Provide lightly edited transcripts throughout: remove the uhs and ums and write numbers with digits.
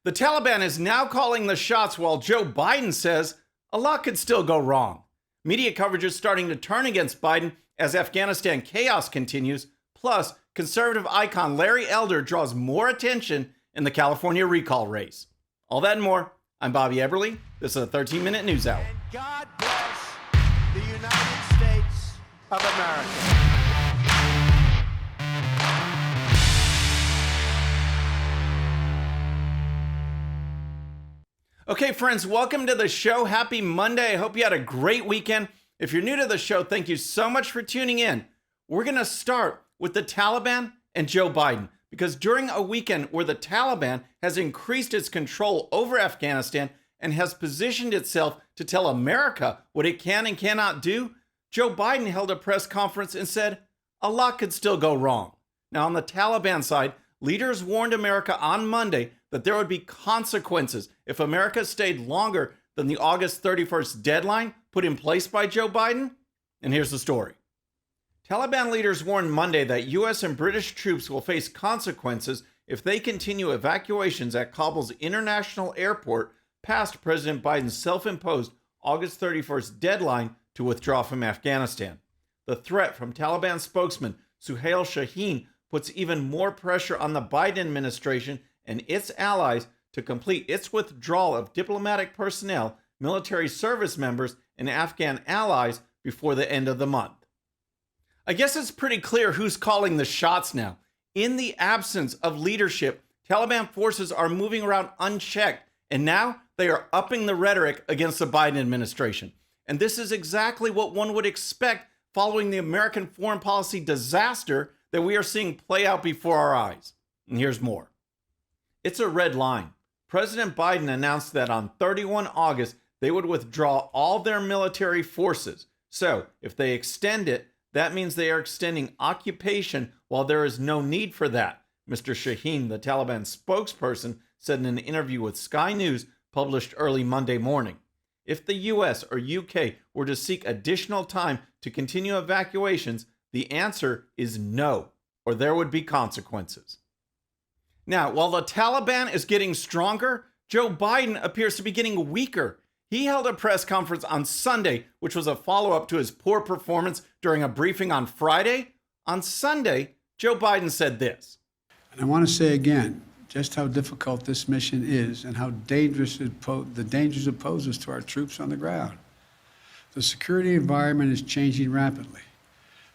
The Taliban is now calling the shots while Joe Biden says a lot could still go wrong. Media coverage is starting to turn against Biden as Afghanistan chaos continues. Plus, conservative icon Larry Elder draws more attention in the California recall race. All that and more. I'm Bobby Eberle. This is a 13-minute news hour. And God bless the United States of America. Okay, friends, welcome to the show. Happy Monday. I hope you had a great weekend. If you're new to the show, thank you so much for tuning in. We're going to start with the Taliban and Joe Biden, because during a weekend where the Taliban has increased its control over Afghanistan and has positioned itself to tell America what it can and cannot do, Joe Biden held a press conference and said a lot could still go wrong. Now, on the Taliban side, leaders warned America on Monday that there would be consequences if America stayed longer than the August 31st deadline put in place by Joe Biden. And here's the story. Taliban leaders warned Monday that U.S. and British troops will face consequences if they continue evacuations at Kabul's international airport past President Biden's self-imposed August 31st deadline to withdraw from Afghanistan. The threat from Taliban spokesman Suhail Shaheen puts even more pressure on the Biden administration and its allies to complete its withdrawal of diplomatic personnel, military service members, and Afghan allies before the end of the month. I guess it's pretty clear who's calling the shots now. In the absence of leadership, Taliban forces are moving around unchecked, and now they are upping the rhetoric against the Biden administration. And this is exactly what one would expect following the American foreign policy disaster that we are seeing play out before our eyes. And here's more. It's a red line. President Biden announced that on 31 August, they would withdraw all their military forces. So if they extend it, that means they are extending occupation while there is no need for that, Mr. Shaheen, the Taliban spokesperson, said in an interview with Sky News published early Monday morning. If the U.S. or U.K. were to seek additional time to continue evacuations, the answer is no, or there would be consequences. Now, while the Taliban is getting stronger, Joe Biden appears to be getting weaker. He held a press conference on Sunday, which was a follow-up to his poor performance during a briefing on Friday. On Sunday, Joe Biden said this. And I want to say again just how difficult this mission is and how dangerous the dangers it poses to our troops on the ground. The security environment is changing rapidly.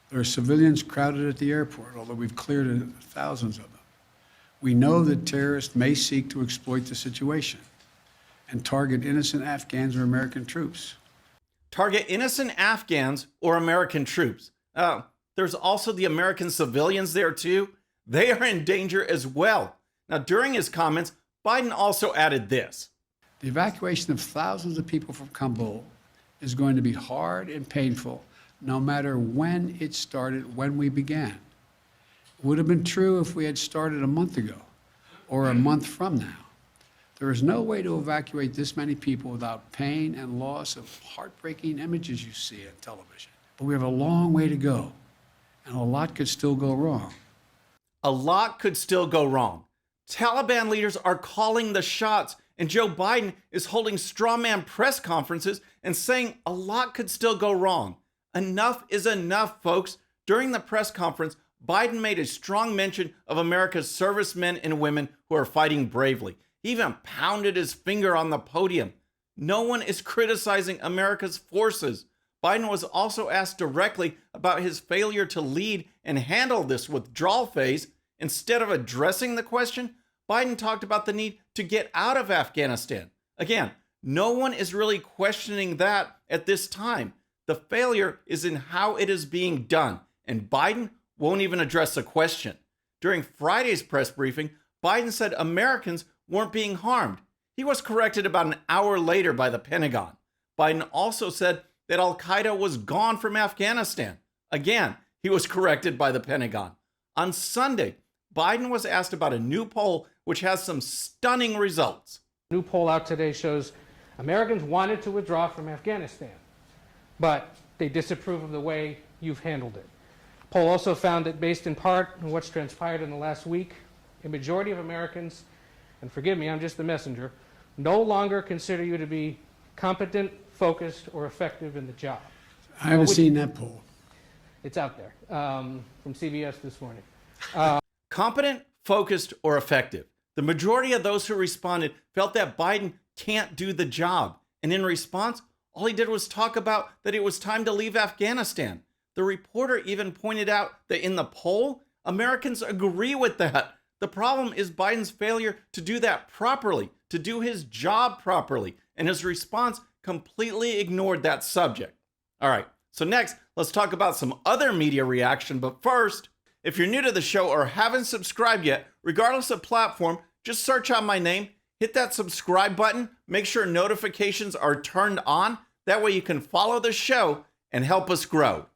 There are civilians crowded at the airport, although we've cleared thousands of them. We know that terrorists may seek to exploit the situation and target innocent Afghans or American troops. Target innocent Afghans or American troops. There's also the American civilians there too. They are in danger as well. Now, during his comments, Biden also added this. The evacuation of thousands of people from Kabul is going to be hard and painful, no matter when it started, when we began. It would have been true if we had started a month ago or a month from now. There is no way to evacuate this many people without pain and loss of heartbreaking images you see on television. But we have a long way to go, and a lot could still go wrong. A lot could still go wrong. Taliban leaders are calling the shots, and Joe Biden is holding strawman press conferences and saying a lot could still go wrong. Enough is enough, folks. During the press conference, Biden made a strong mention of America's servicemen and women who are fighting bravely. He even pounded his finger on the podium. No one is criticizing America's forces. Biden was also asked directly about his failure to lead and handle this withdrawal phase. Instead of addressing the question, Biden talked about the need to get out of Afghanistan. Again, no one is really questioning that at this time. The failure is in how it is being done, and Biden won't even address the question. During Friday's press briefing, Biden said Americans weren't being harmed. He was corrected about an hour later by the Pentagon. Biden also said that al-Qaeda was gone from Afghanistan. Again, he was corrected by the Pentagon. On Sunday, Biden was asked about a new poll which has some stunning results. A new poll out today shows Americans wanted to withdraw from Afghanistan, but they disapprove of the way you've handled it. The poll also found that based in part on what's transpired in the last week, a majority of Americans and forgive me, I'm just the messenger, no longer consider you to be competent, focused, or effective in the job. I haven't seen that poll. It's out there from CBS this morning. Competent, focused, or effective. The majority of those who responded felt that Biden can't do the job. And in response, all he did was talk about that it was time to leave Afghanistan. The reporter even pointed out that in the poll, Americans agree with that. The problem is Biden's failure to do that properly, to do his job properly, and his response completely ignored that subject. All right, so next, let's talk about some other media reaction. But first, if you're new to the show or haven't subscribed yet, regardless of platform, just search out my name, hit that subscribe button, make sure notifications are turned on. That way you can follow the show and help us grow.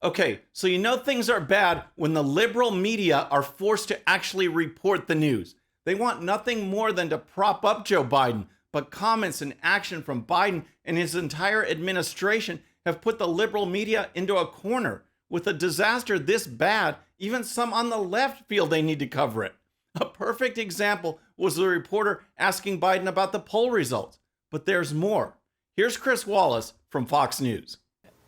Okay, so you know things are bad when the liberal media are forced to actually report the news. They want nothing more than to prop up Joe Biden, but comments and action from Biden and his entire administration have put the liberal media into a corner. With a disaster this bad, even some on the left feel they need to cover it. A perfect example was the reporter asking Biden about the poll results. But there's more. Here's Chris Wallace from Fox News.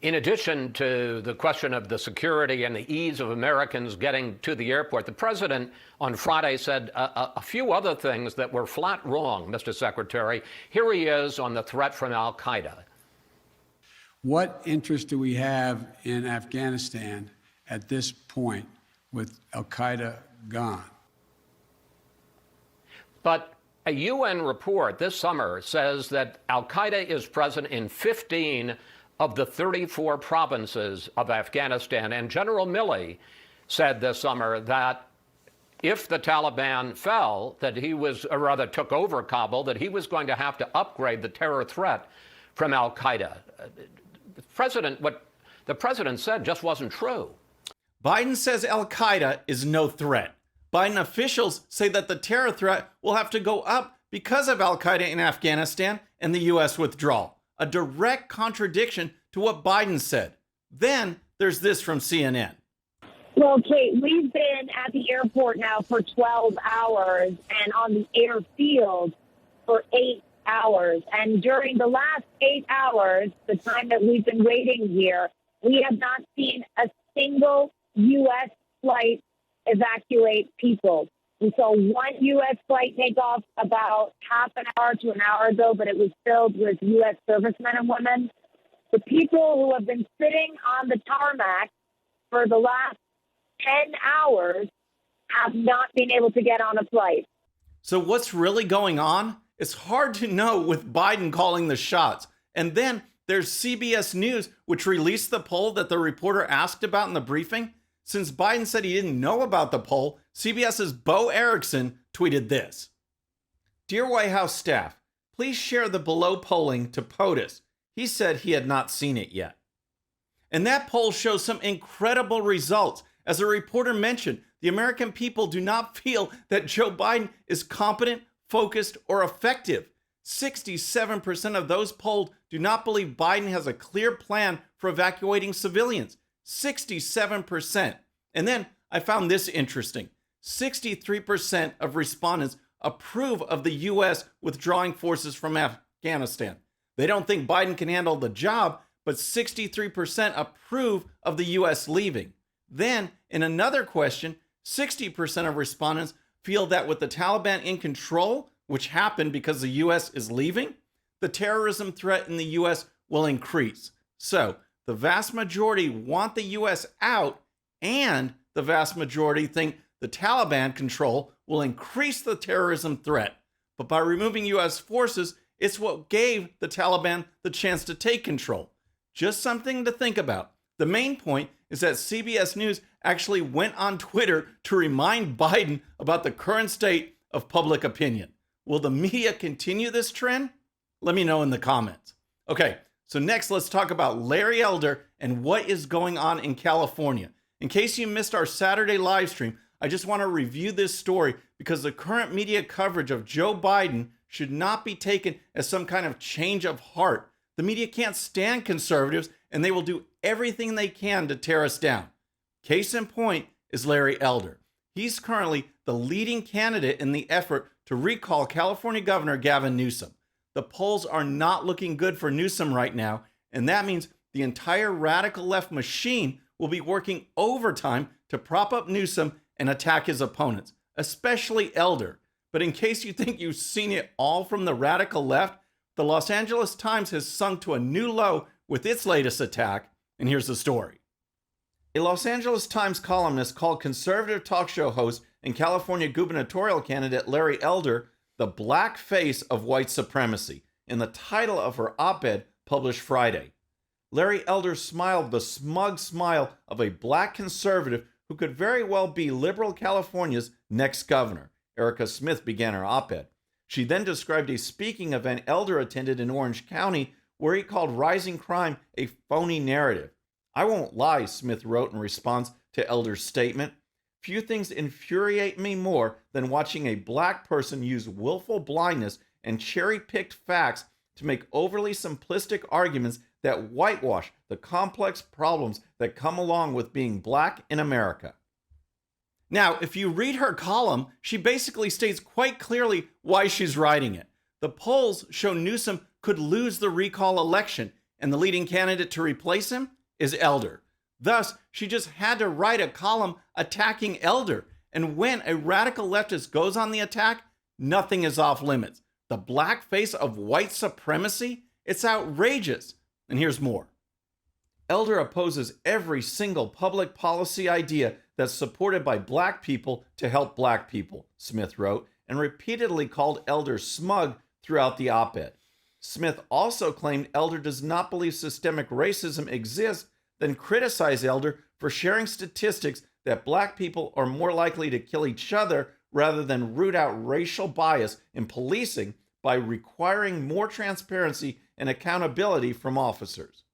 In addition to the question of the security and the ease of Americans getting to the airport, the president on Friday said a few other things that were flat wrong, Mr. Secretary. Here he is on the threat from al-Qaeda. What interest do we have in Afghanistan at this point with al-Qaeda gone? But a UN report this summer says that al-Qaeda is present in 15 of the 34 provinces of Afghanistan. And General Milley said this summer that if the Taliban fell, that he was, or rather took over Kabul, that he was going to have to upgrade the terror threat from al-Qaeda. What the president said just wasn't true. Biden says al-Qaeda is no threat. Biden officials say that the terror threat will have to go up because of al-Qaeda in Afghanistan and the U.S. withdrawal. A direct contradiction to what Biden said. Then there's this from CNN. Well, Kate, we've been at the airport now for 12 hours and on the airfield for 8 hours. And during the last 8 hours, the time that we've been waiting here, we have not seen a single U.S. flight evacuate people. We saw one U.S. flight take off about half an hour to an hour ago, but it was filled with U.S. servicemen and women. The people who have been sitting on the tarmac for the last 10 hours have not been able to get on a flight. So what's really going on? It's hard to know with Biden calling the shots. And then there's CBS News, which released the poll that the reporter asked about in the briefing. Since Biden said he didn't know about the poll, CBS's Bo Erickson tweeted this. Dear White House staff, please share the below polling to POTUS. He said he had not seen it yet. And that poll shows some incredible results. As the reporter mentioned, the American people do not feel that Joe Biden is competent, focused, or effective. 67% of those polled do not believe Biden has a clear plan for evacuating civilians. 67%. And then I found this interesting. 63% of respondents approve of the U.S. withdrawing forces from Afghanistan. They don't think Biden can handle the job, but 63% approve of the U.S. leaving. Then, in another question, 60% of respondents feel that with the Taliban in control, which happened because the U.S. is leaving, the terrorism threat in the U.S. will increase. So, the vast majority want the U.S. out, and the vast majority think the Taliban control will increase the terrorism threat. But by removing U.S. forces, it's what gave the Taliban the chance to take control. Just something to think about. The main point is that CBS News actually went on Twitter to remind Biden about the current state of public opinion. Will the media continue this trend? Let me know in the comments. Okay, so next let's talk about Larry Elder and what is going on in California. In case you missed our Saturday live stream, I just want to review this story because the current media coverage of Joe Biden should not be taken as some kind of change of heart. The media can't stand conservatives, and they will do everything they can to tear us down. Case in point is Larry Elder. He's currently the leading candidate in the effort to recall California Governor Gavin Newsom. The polls are not looking good for Newsom right now, and that means the entire radical left machine will be working overtime to prop up Newsom and attack his opponents, especially Elder. But in case you think you've seen it all from the radical left, the Los Angeles Times has sunk to a new low with its latest attack, and here's the story. A Los Angeles Times columnist called conservative talk show host and California gubernatorial candidate Larry Elder the black face of white supremacy in the title of her op-ed published Friday. Larry Elder smiled the smug smile of a black conservative who could very well be liberal California's next governor. Erica Smith began her op-ed. She then described a speaking event Elder attended in Orange County where he called rising crime a phony narrative. I won't lie, Smith wrote in response to Elder's statement. Few things infuriate me more than watching a black person use willful blindness and cherry-picked facts to make overly simplistic arguments that whitewash the complex problems that come along with being black in America. Now, if you read her column, she basically states quite clearly why she's writing it. The polls show Newsom could lose the recall election, and the leading candidate to replace him is Elder. Thus, she just had to write a column attacking Elder. And when a radical leftist goes on the attack, nothing is off limits. The black face of white supremacy? It's outrageous. And here's more. Elder opposes every single public policy idea that's supported by black people to help black people, Smith wrote, and repeatedly called Elder smug throughout the op-ed. Smith also claimed Elder does not believe systemic racism exists, then criticized Elder for sharing statistics that black people are more likely to kill each other rather than root out racial bias in policing by requiring more transparency and accountability from officers.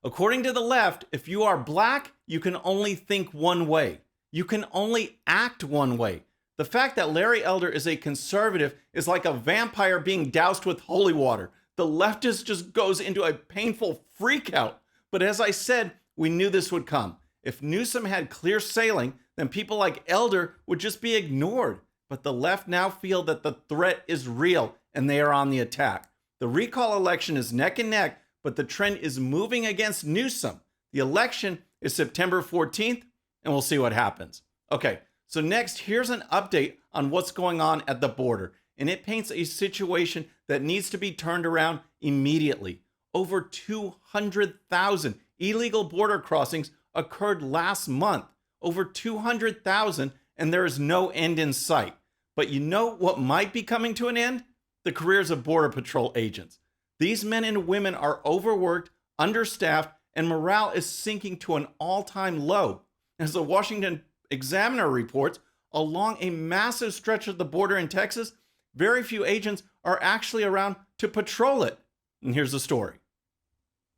According to the left, if you are black, you can only think one way. You can only act one way. The fact that Larry Elder is a conservative is like a vampire being doused with holy water. The leftist just goes into a painful freakout. But as I said, we knew this would come. If Newsom had clear sailing, then people like Elder would just be ignored. But the left now feel that the threat is real and they are on the attack. The recall election is neck and neck, but the trend is moving against Newsom. The election is September 14th, and we'll see what happens. Okay, so next, here's an update on what's going on at the border, and it paints a situation that needs to be turned around immediately. Over 200,000 illegal border crossings occurred last month. Over 200,000, and there is no end in sight. But you know what might be coming to an end? The careers of Border Patrol agents. These men and women are overworked, understaffed, and morale is sinking to an all-time low. As the Washington Examiner reports, along a massive stretch of the border in Texas, very few agents are actually around to patrol it. And here's the story.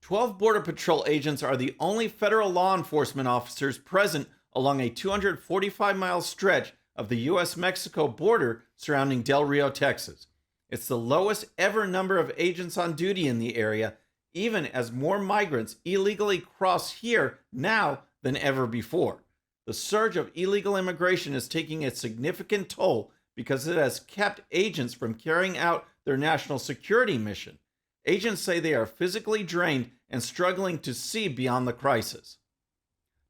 12 Border Patrol agents are the only federal law enforcement officers present along a 245-mile stretch of the U.S.-Mexico border surrounding Del Rio, Texas. It's the lowest ever number of agents on duty in the area, even as more migrants illegally cross here now than ever before. The surge of illegal immigration is taking a significant toll because it has kept agents from carrying out their national security mission. Agents say they are physically drained and struggling to see beyond the crisis.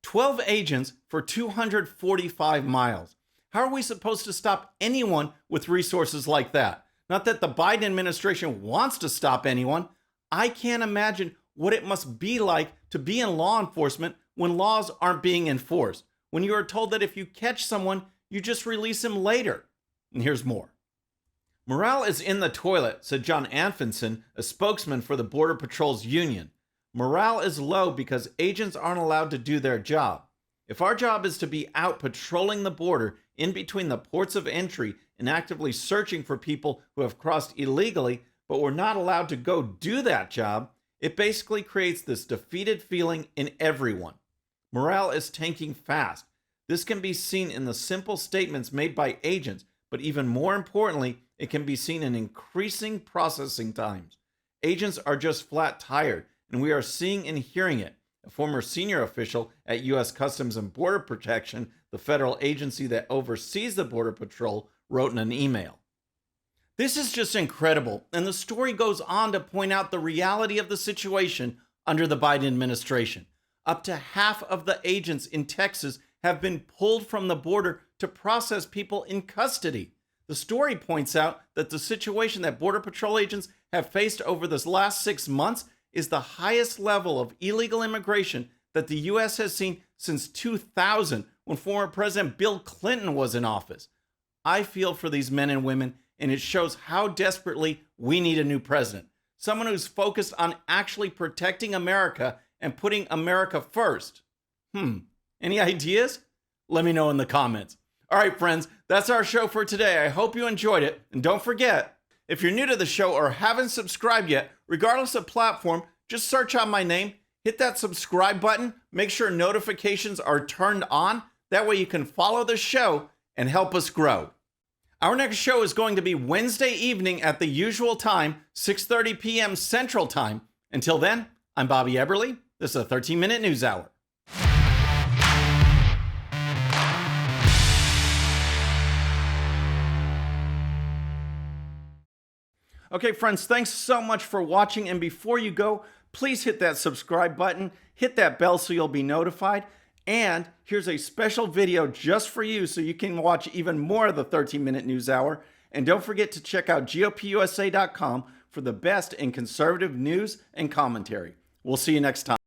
12 agents for 245 miles. How are we supposed to stop anyone with resources like that? Not that the Biden administration wants to stop anyone. I can't imagine what it must be like to be in law enforcement when laws aren't being enforced. When you are told that if you catch someone, you just release him later. And here's more. Morale is in the toilet, said John Anfinson, a spokesman for the Border Patrol's union. Morale is low because agents aren't allowed to do their job. If our job is to be out patrolling the border in between the ports of entry and actively searching for people who have crossed illegally, but we're not allowed to go do that job, it basically creates this defeated feeling in everyone. Morale is tanking fast. This can be seen in the simple statements made by agents, but even more importantly, it can be seen in increasing processing times. Agents are just flat tired, and we are seeing and hearing it. A former senior official at U.S. Customs and Border Protection, the federal agency that oversees the Border Patrol, wrote in an email. This is just incredible, and the story goes on to point out the reality of the situation under the Biden administration. Up to half of the agents in Texas have been pulled from the border to process people in custody. The story points out that the situation that Border Patrol agents have faced over this last 6 months is the highest level of illegal immigration that the U.S. has seen since 2000, when former President Bill Clinton was in office. I feel for these men and women, and it shows how desperately we need a new president. Someone who's focused on actually protecting America and putting America first. Any ideas? Let me know in the comments. All right, friends, that's our show for today. I hope you enjoyed it. And don't forget, if you're new to the show or haven't subscribed yet, regardless of platform, just search out my name, hit that subscribe button, make sure notifications are turned on. That way you can follow the show and help us grow. Our next show is going to be Wednesday evening at the usual time, 6:30 p.m. Central Time. Until then, I'm Bobby Eberle. This is a 13-minute news hour. Okay, friends, thanks so much for watching. And before you go, please hit that subscribe button, hit that bell so you'll be notified. And here's a special video just for you so you can watch even more of the 13-minute news hour. And don't forget to check out GOPUSA.com for the best in conservative news and commentary. We'll see you next time.